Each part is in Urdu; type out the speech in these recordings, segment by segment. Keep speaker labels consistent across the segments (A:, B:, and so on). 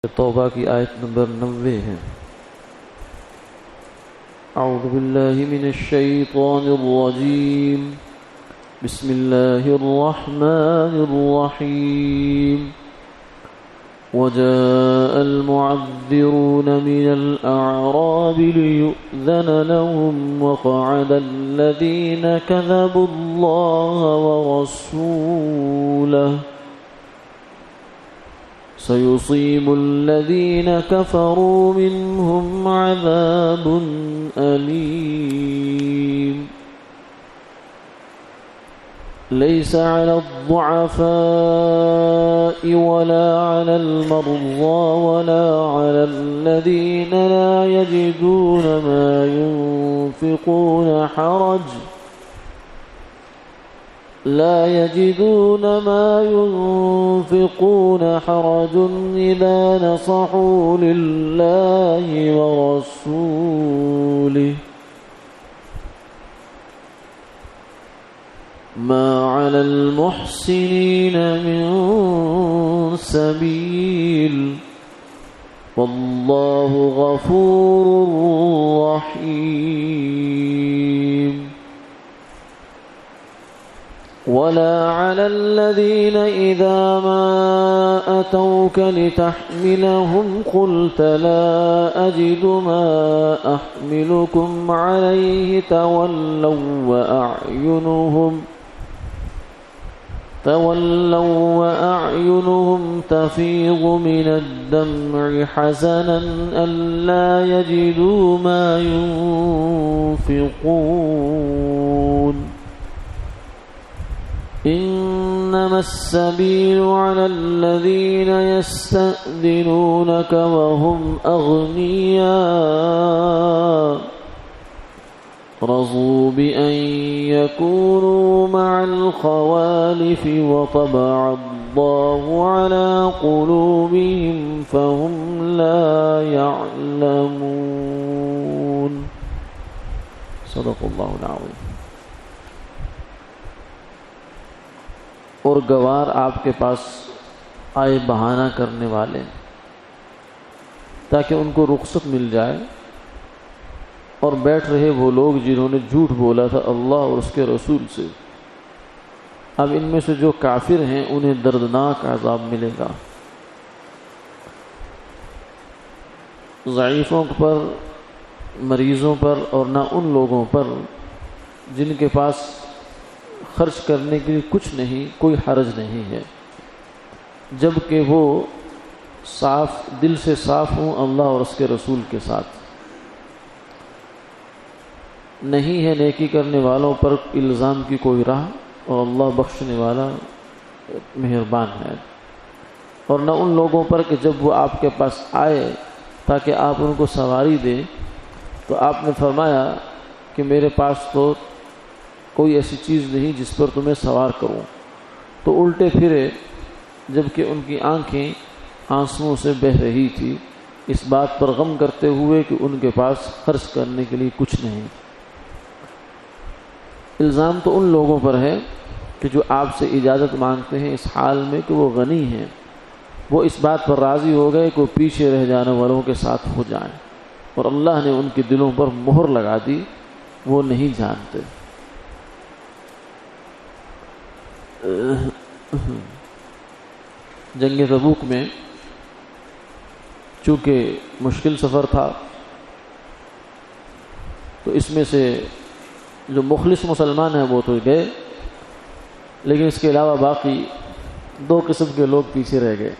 A: توبہ کی آیت نمبر 90 ہے۔ اعوذ باللہ من الشیطان الرجیم، بسم اللہ الرحمن الرحیم۔ وجاء المعذرون من الأعراب ليؤذن لهم وقعد الذين كذبوا الله ورسوله سيصيب الذين كفروا منهم عذاب أليم ليس على الضعفاء ولا على المرضى ولا على الذين لا يجدون ما ينفقون حرج إذا نصحوا لله ورسوله ما على المحسنين من سبيل والله غفور رحيم ولا على الذين إذا ما أتوك لتحملهم قلت لا أجد ما أحملكم عليه تولوا وأعينهم تفيض من الدمع حزنا ألا يجدوا ما ينفقون إنما السبيل على الذين يستأذنونك وهم أغنياء رضوا بأن يكونوا مع الخوالف وطبع الله على قلوبهم فهم لا يعلمون صدق الله العظيم۔ اور گوار آپ کے پاس آئے بہانہ کرنے والے تاکہ ان کو رخصت مل جائے، اور بیٹھ رہے وہ لوگ جنہوں نے جھوٹ بولا تھا اللہ اور اس کے رسول سے، اب ان میں سے جو کافر ہیں انہیں دردناک عذاب ملے گا۔ ضعیفوں پر، مریضوں پر، اور نہ ان لوگوں پر جن کے پاس خرچ کرنے کے لیے کچھ نہیں، کوئی حرج نہیں ہے، جب کہ وہ صاف دل سے صاف ہوں اللہ اور اس کے رسول کے ساتھ۔ نہیں ہے نیکی کرنے والوں پر الزام کی کوئی راہ، اور اللہ بخشنے والا مہربان ہے۔ اور نہ ان لوگوں پر کہ جب وہ آپ کے پاس آئے تاکہ آپ ان کو سواری دیں تو آپ نے فرمایا کہ میرے پاس تو کوئی ایسی چیز نہیں جس پر تمہیں سوار کروں، تو الٹے پھرے جبکہ ان کی آنکھیں آنسوؤں سے بہہ رہی تھی، اس بات پر غم کرتے ہوئے کہ ان کے پاس خرچ کرنے کے لیے کچھ نہیں۔ الزام تو ان لوگوں پر ہے کہ جو آپ سے اجازت مانگتے ہیں اس حال میں کہ وہ غنی ہیں، وہ اس بات پر راضی ہو گئے کہ وہ پیچھے رہ جانے والوں کے ساتھ ہو جائیں، اور اللہ نے ان کے دلوں پر مہر لگا دی، وہ نہیں جانتے۔ جنگ تبوک میں چونکہ مشکل سفر تھا تو اس میں سے جو مخلص مسلمان ہیں وہ تو گئے، لیکن اس کے علاوہ باقی دو قسم کے لوگ پیچھے رہ گئے،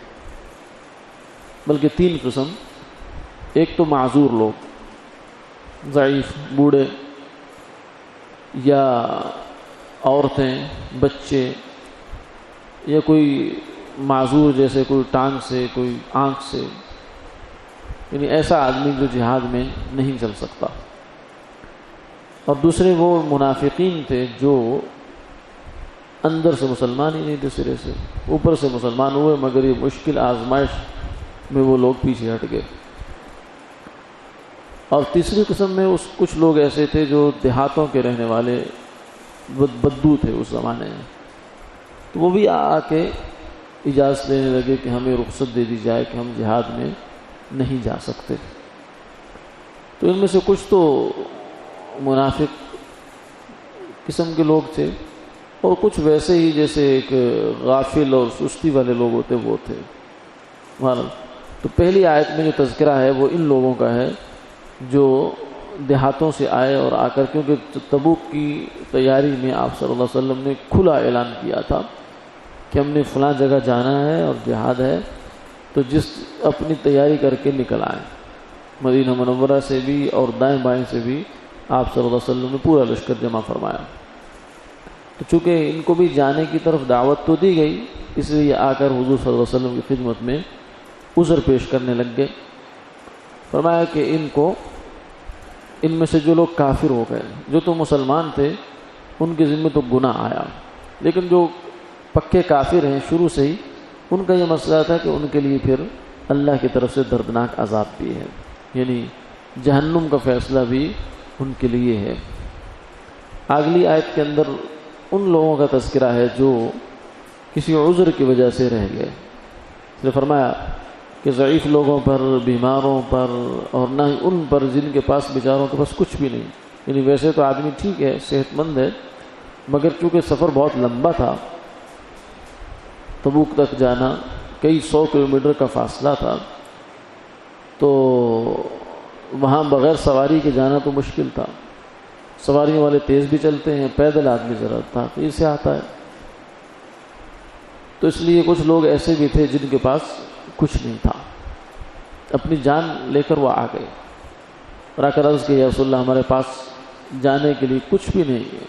A: بلکہ تین قسم۔ ایک تو معذور لوگ، ضعیف، بوڑھے یا عورتیں، بچے، یا کوئی معذور جیسے کوئی ٹانگ سے، کوئی آنکھ سے، یعنی ایسا آدمی جو جہاد میں نہیں چل سکتا۔ اور دوسرے وہ منافقین تھے جو اندر سے مسلمان ہی نہیں تھے، سرے سے اوپر سے مسلمان ہوئے مگر یہ مشکل آزمائش میں وہ لوگ پیچھے ہٹ گئے۔ اور تیسری قسم میں کچھ لوگ ایسے تھے جو دیہاتوں کے رہنے والے بدو تھے اس زمانے میں، تو وہ بھی آ کے اجازت لینے لگے کہ ہمیں رخصت دے دی جائے کہ ہم جہاد میں نہیں جا سکتے۔ تو ان میں سے کچھ تو منافق قسم کے لوگ تھے، اور کچھ ویسے ہی جیسے ایک غافل اور سستی والے لوگ ہوتے وہ تھے۔ تو پہلی آیت میں جو تذکرہ ہے وہ ان لوگوں کا ہے جو دیہاتوں سے آئے اور آ کر، کیونکہ تبوک کی تیاری میں آپ صلی اللہ علیہ وسلم نے کھلا اعلان کیا تھا کہ ہم نے فلاں جگہ جانا ہے اور جہاد ہے، تو جس اپنی تیاری کر کے نکل آئیں۔ مدینہ منورہ سے بھی اور دائیں بائیں سے بھی آپ صلی اللہ علیہ وسلم نے پورا لشکر جمع فرمایا۔ تو چونکہ ان کو بھی جانے کی طرف دعوت تو دی گئی، اس لیے آ کر حضور صلی اللہ علیہ وسلم کی خدمت میں عذر پیش کرنے لگ گئے۔ فرمایا کہ ان میں سے جو لوگ کافر ہو گئے، جو تو مسلمان تھے ان کے ذمہ تو گناہ آیا، لیکن جو پکے کافر ہیں شروع سے ہی، ان کا یہ مسئلہ تھا کہ ان کے لیے پھر اللہ کی طرف سے دردناک عذاب بھی ہے، یعنی جہنم کا فیصلہ بھی ان کے لیے ہے۔ اگلی آیت کے اندر ان لوگوں کا تذکرہ ہے جو کسی عذر کی وجہ سے رہ گئے۔ اس نے فرمایا کہ ضعیف لوگوں پر، بیماروں پر، اور نہ ہی ان پر جن کے پاس بیچاروں کے پاس کچھ بھی نہیں، یعنی ویسے تو آدمی ٹھیک ہے، صحت مند ہے، مگر چونکہ سفر بہت لمبا تھا، تبوک تک جانا کئی 100 کلومیٹر کا فاصلہ تھا، تو وہاں بغیر سواری کے جانا تو مشکل تھا۔ سواریوں والے تیز بھی چلتے ہیں، پیدل آدمی ذرا تاخیر سے آتا ہے، تو اس لیے کچھ لوگ ایسے بھی تھے جن کے پاس کچھ نہیں تھا، اپنی جان لے کر وہ آ گئے اور آ کر عرض کہ یا رسول اللہ ہمارے پاس جانے کے لیے کچھ بھی نہیں ہے،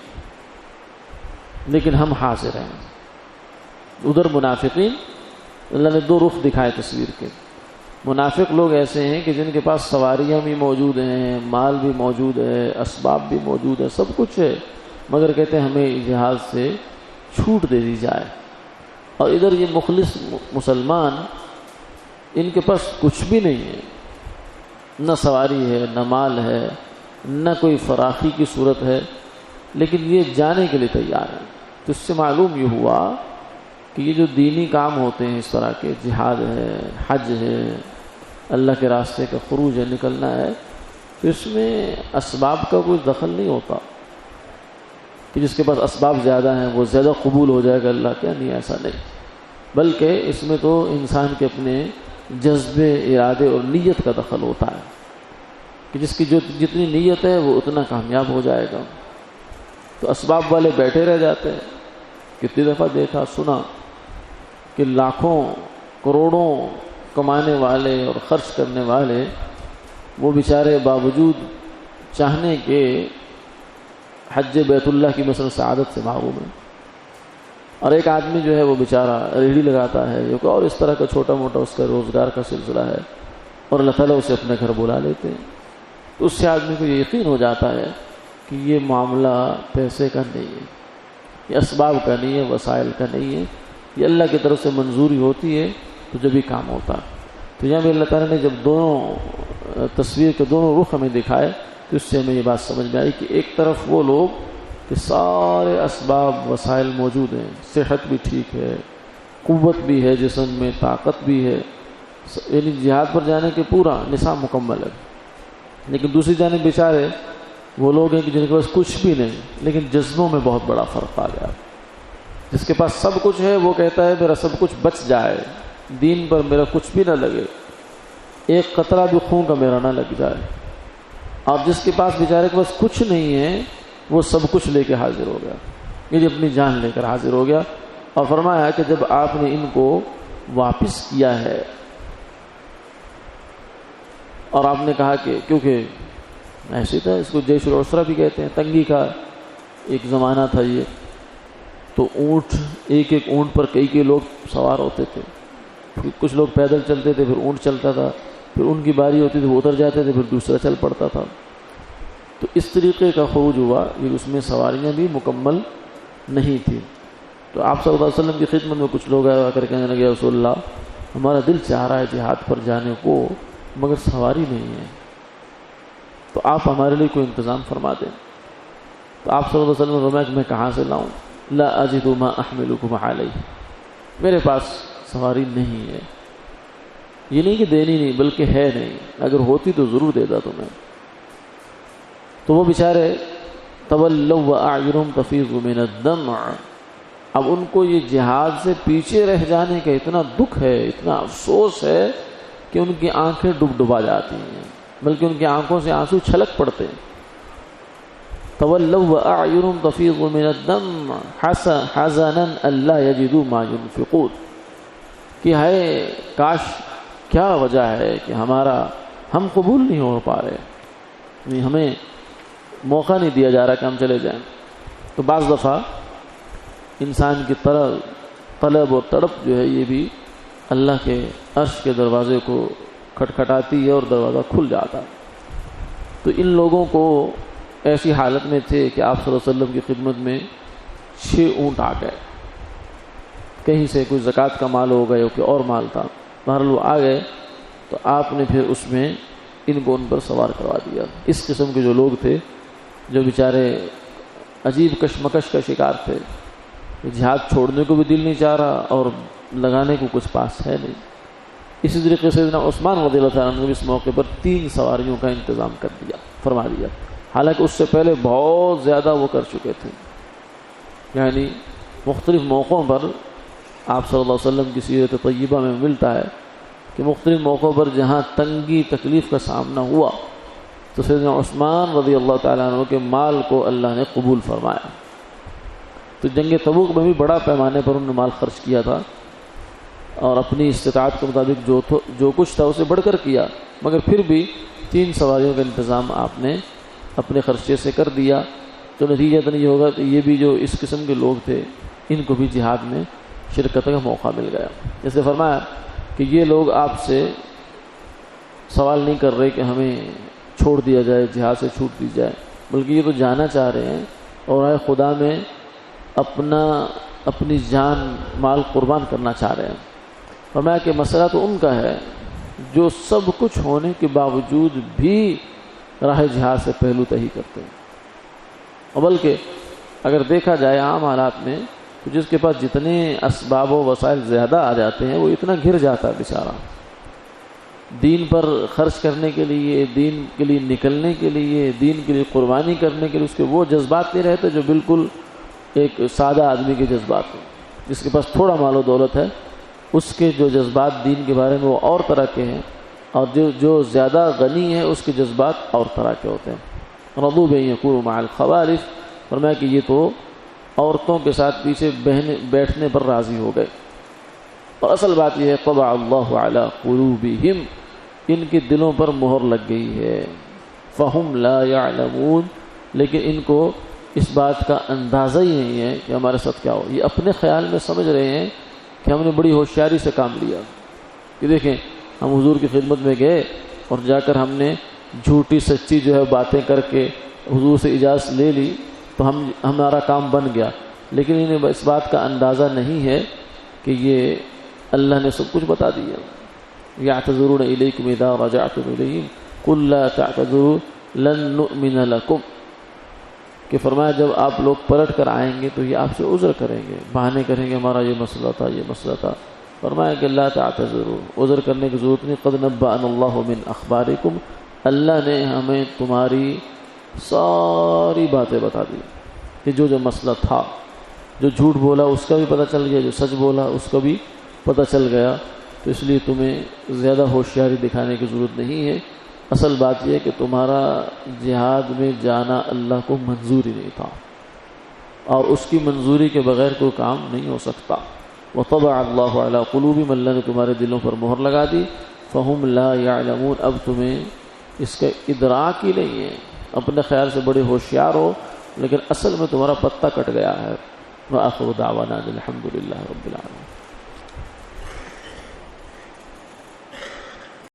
A: لیکن ہم حاضر ہیں۔ ادھر منافقین، اللہ نے دو رخ دکھائے تصویر کے۔ منافق لوگ ایسے ہیں کہ جن کے پاس سواریاں بھی موجود ہیں، مال بھی موجود ہے، اسباب بھی موجود ہے، سب کچھ ہے، مگر کہتے ہیں ہمیں جہاد سے چھوٹ دے دی جائے۔ اور ادھر یہ مخلص مسلمان، ان کے پاس کچھ بھی نہیں ہے، نہ سواری ہے، نہ مال ہے، نہ کوئی فراخی کی صورت ہے، لیکن یہ جانے کے لیے تیار ہے۔ تو اس سے معلوم یہ ہوا کہ یہ جو دینی کام ہوتے ہیں اس طرح کے، جہاد ہے، حج ہے، اللہ کے راستے کا خروج ہے، نکلنا ہے، تو اس میں اسباب کا کوئی دخل نہیں ہوتا کہ جس کے پاس اسباب زیادہ ہیں وہ زیادہ قبول ہو جائے گا اللہ کے، نہیں، ایسا نہیں، بلکہ اس میں تو انسان کے اپنے جذبے، ارادے اور نیت کا دخل ہوتا ہے کہ جس کی جو جتنی نیت ہے وہ اتنا کامیاب ہو جائے گا۔ تو اسباب والے بیٹھے رہ جاتے ہیں۔ کتنی دفعہ دیکھا سنا کہ لاکھوں کروڑوں کمانے والے اور خرچ کرنے والے وہ بیچارے باوجود چاہنے کے حج بیت اللہ کی مثلا سعادت سے محروم ہے، اور ایک آدمی جو ہے وہ بیچارہ ریڑھی لگاتا ہے، جو کہ اور اس طرح کا چھوٹا موٹا اس کا روزگار کا سلسلہ ہے، اور اللہ تعالیٰ اسے اپنے گھر بلا لیتے ہیں۔ تو اس سے آدمی کو یہ یقین ہو جاتا ہے کہ یہ معاملہ پیسے کا نہیں ہے، یہ اسباب کا نہیں ہے، وسائل کا نہیں ہے، یہ اللہ کی طرف سے منظوری ہوتی ہے تو جب ہی کام ہوتا ہے۔ تو یہاں بھی اللہ تعالیٰ نے جب دونوں تصویر کے دونوں رخ ہمیں دکھائے تو اس سے ہمیں یہ بات سمجھ میں آئی کہ ایک طرف وہ لوگ کہ سارے اسباب وسائل موجود ہیں، صحت بھی ٹھیک ہے، قوت بھی ہے، جسم میں طاقت بھی ہے، یعنی جہاد پر جانے کے پورا نصاب مکمل ہے، لیکن دوسری جانب بیچارے وہ لوگ ہیں کہ جن کے پاس کچھ بھی نہیں، لیکن جذبوں میں بہت بڑا فرق آ گیا۔ جس کے پاس سب کچھ ہے وہ کہتا ہے میرا سب کچھ بچ جائے، دین پر میرا کچھ بھی نہ لگے، ایک قطرہ بھی خون کا میرا نہ لگ جائے، اور جس کے پاس بیچارے کے پاس کچھ نہیں ہے وہ سب کچھ لے کے حاضر ہو گیا، یہ اپنی جان لے کر حاضر ہو گیا۔ اور فرمایا کہ جب آپ نے ان کو واپس کیا ہے، اور آپ نے کہا کہ کیونکہ ایسے تھا، اس کو جیش العسرہ بھی کہتے ہیں، تنگی کا ایک زمانہ تھا یہ، تو اونٹ، ایک ایک اونٹ پر کئی کئی لوگ سوار ہوتے تھے، کچھ لوگ پیدل چلتے تھے، پھر اونٹ چلتا تھا، پھر ان کی باری ہوتی تھی وہ اتر جاتے تھے، پھر دوسرا چل پڑتا تھا۔ تو اس طریقے کا خروج ہوا کہ اس میں سواریاں بھی مکمل نہیں تھی۔ تو آپ صلی اللہ علیہ وسلم کی خدمت میں کچھ لوگ آ کر کہنے لگے رسول اللہ ہمارا دل چاہ رہا ہے جہاد پر جانے کو، مگر سواری نہیں ہے، تو آپ ہمارے لیے کوئی انتظام فرما دیں۔ تو آپ صلی اللہ علیہ وسلم نے فرمایا کہ میں کہاں سے لاؤں؟ لا اجد ما احملکم علیہ، میرے پاس سواری نہیں ہے. یہ نہیں کہ دینی نہیں بلکہ ہے نہیں، اگر ہوتی تو ضرور دیتا تمہیں. تو وہ بیچارے تولوا واعینہم تفیض من الدمع، اب ان کو یہ جہاد سے پیچھے رہ جانے کا اتنا دکھ ہے، اتنا افسوس ہے کہ ان کی آنکھیں ڈبا جاتی ہیں، بلکہ ان کی آنکھوں سے آنسو چھلک پڑتے ہیں. تولوا واعینہم تفیض من الدمع حزنا الا یجدوا ما ينفقون، کہ ہے کاش، کیا وجہ ہے کہ ہم قبول نہیں ہو پا رہے، ہمیں موقع نہیں دیا جا رہا کہ ہم چلے جائیں. تو بعض دفعہ انسان کی طلب اور تڑپ جو ہے یہ بھی اللہ کے عرش کے دروازے کو کھٹکھٹاتی ہے اور دروازہ کھل جاتا. تو ان لوگوں کو ایسی حالت میں تھے کہ آپ صلی اللہ علیہ وسلم کی خدمت میں 6 اونٹ آ گئے. کہیں سے کوئی زکوٰۃ کا مال ہو گیا، کوئی اور مال تھا، بہرحال وہ آ گئے. تو آپ نے پھر اس میں ان کو ان پر سوار کروا دیا. اس قسم کے جو لوگ تھے جو بیچارے عجیب کشمکش کا شکار تھے، جہاد چھوڑنے کو بھی دل نہیں چاہ رہا اور لگانے کو کچھ پاس ہے نہیں. اسی طریقے سے سیدنا عثمان رضی اللہ تعالیٰ عنہ نے اس موقع پر 3 سواریوں کا انتظام فرما دیا، حالانکہ اس سے پہلے بہت زیادہ وہ کر چکے تھے. یعنی مختلف موقعوں پر آپ صلی اللہ علیہ وسلم کی سیرت طیبہ میں ملتا ہے کہ مختلف موقعوں پر جہاں تنگی تکلیف کا سامنا ہوا تو سیدنا عثمان رضی اللہ تعالیٰ عنہ کے مال کو اللہ نے قبول فرمایا. تو جنگ تبوک میں بھی بڑا پیمانے پر انہوں نے مال خرچ کیا تھا اور اپنی استطاعت کے مطابق جو کچھ تھا اسے بڑھ کر کیا، مگر پھر بھی 3 سواریوں کا انتظام آپ نے اپنے خرچے سے کر دیا. تو نتیجہ تو نہیں ہوگا کہ یہ بھی جو اس قسم کے لوگ تھے ان کو بھی جہاد میں شرکت کا موقع مل گیا. جیسے فرمایا کہ یہ لوگ آپ سے سوال نہیں کر رہے کہ ہمیں چھوڑ دیا جائے، جہاد سے چھوٹ دی جائے، بلکہ یہ تو جانا چاہ رہے ہیں اور آئے خدا میں اپنی جان مال قربان کرنا چاہ رہے ہیں. فرمایا کہ مسئلہ تو ان کا ہے جو سب کچھ ہونے کے باوجود بھی راہ جہاد سے پہلو تہی کرتے ہیں. اور بلکہ اگر دیکھا جائے عام حالات میں تو جس کے پاس جتنے اسباب و وسائل زیادہ آ جاتے ہیں وہ اتنا گھر جاتا ہے بیچارہ. دین پر خرچ کرنے کے لیے، دین کے لیے نکلنے کے لیے، دین کے لیے قربانی کرنے کے لیے اس کے وہ جذبات نہیں رہتے جو بالکل ایک سادہ آدمی کے جذبات ہیں. جس کے پاس تھوڑا مال و دولت ہے اس کے جو جذبات دین کے بارے میں وہ اور طرح کے ہیں، اور جو زیادہ غنی ہے اس کے جذبات اور طرح کے ہوتے ہیں. رضوا بأن يكونوا مع الخوالف، فرمایا کہ یہ تو عورتوں کے ساتھ پیچھے بیٹھنے پر راضی ہو گئے. اور اصل بات یہ ہے طبع اللہ علی قلوبہم، ان کے دلوں پر مہر لگ گئی ہے. فہم لا يعلمون، لیکن ان کو اس بات کا اندازہ ہی نہیں ہے کہ ہمارے ساتھ کیا ہو. یہ اپنے خیال میں سمجھ رہے ہیں کہ ہم نے بڑی ہوشیاری سے کام لیا. کہ دیکھیں ہم حضور کی خدمت میں گئے اور جا کر ہم نے جھوٹی سچی جو ہے باتیں کر کے حضور سے اجازت لے لی تو ہمارا کام بن گیا. لیکن انہیں اس بات کا اندازہ نہیں ہے کہ یہ اللہ نے سب کچھ بتا دیا. یعتذرون الیکم اذا رجعتم الیہم قل لا تعتذروا لن نؤمن لکم، کہ فرمایا جب آپ لوگ پلٹ کر آئیں گے تو یہ آپ سے عذر کریں گے، بہانے کریں گے ہمارا یہ مسئلہ تھا، یہ مسئلہ تھا. فرمایا کہ لا تعتذروا، عذر کرنے کی ضرورت نہیں. قد نبأنا اللہ من اخبارکم، اللہ نے ہمیں تمہاری ساری باتیں بتا دی کہ جو مسئلہ تھا، جو جھوٹ بولا اس کا بھی پتہ چل گیا، جو سچ بولا اس کا بھی پتہ چل گیا. تو اس لیے تمہیں زیادہ ہوشیاری دکھانے کی ضرورت نہیں ہے. اصل بات یہ ہے کہ تمہارا جہاد میں جانا اللہ کو منظور ہی نہیں تھا، اور اس کی منظوری کے بغیر کوئی کام نہیں ہو سکتا. وطبع اللہ علی قلوبہم، اللہ نے تمہارے دلوں پر مہر لگا دی. فہم لا یعلمون، اب تمہیں اس کا ادراک ہی نہیں ہے. اپنے خیال سے بڑے ہوشیار ہو لیکن اصل میں تمہارا پتہ کٹ گیا ہے. وآخر دعوانا الحمد للہ رب العالمین.